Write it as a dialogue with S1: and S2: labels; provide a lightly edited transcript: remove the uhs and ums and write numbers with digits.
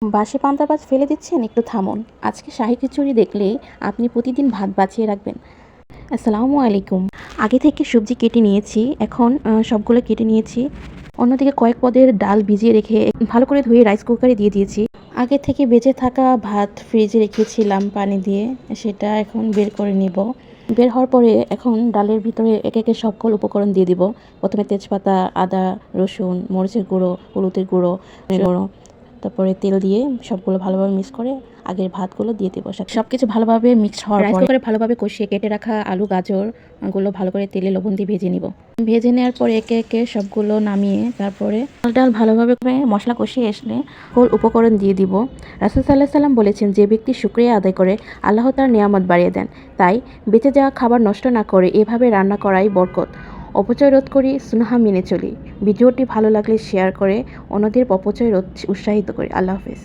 S1: বাসি পান্তা ভাত ফেলে দিচ্ছেন, একটু থামুন। আজকে শাহী খিচুড়ি দেখলে আপনি প্রতিদিন ভাত বাঁচিয়ে রাখবেন। আসসালামু আলাইকুম। আগে থেকে সবজি কেটে নিয়েছি, এখন সবগুলো কেটে নিয়েছি। অন্যদিকে কয়েক পদের ডাল ভিজিয়ে রেখে ভালো করে ধুয়ে রাইস কুকারে দিয়ে দিয়েছি। আগে থেকে বেঁচে থাকা ভাত ফ্রিজে রেখেছিলাম পানি দিয়ে, সেটা এখন বের করে নিব। বের হওয়ার পরে এখন ডালের ভিতরে একে একে সকল উপকরণ দিয়ে দিব। প্রথমে তেজপাতা, আদা, রসুন, মরিচের গুঁড়ো, হলুদের গুঁড়ো, তারপরে তেল দিয়ে সবগুলো ভালোভাবে মিক্স করে আগের ভাতগুলো দিয়ে দেবো। সব কিছু ভালোভাবে মিক্স হওয়ার পরে রাইস কুকারে ভালোভাবে কষিয়ে কেটে রাখা আলু, গাজরগুলো ভালো করে তেলে লবণ দিয়ে ভেজে নিব। ভেজে নেওয়ার পরে একে একে সবগুলো নামিয়ে তারপরে ডাল ভালোভাবে মশলা কষিয়ে আসলে সকল উপকরণ দিয়ে দিব। রাসূল সাল্লাল্লাহু আলাইহি ওয়াসাল্লাম বলেছেন, যে ব্যক্তি শুকরিয়া আদায় করে আল্লাহ তার নিয়ামত বাড়িয়ে দেন। তাই বেঁচে যাওয়া খাবার নষ্ট না করে এভাবে রান্না করাই বরকত। অপচয় রোধ করি, সুন্নাহ মেনে চলি। ভিডিওটি ভালো লাগলে শেয়ার করে অন্যদের অপচয় রোধ উৎসাহিত করি। আল্লাহ হাফেজ।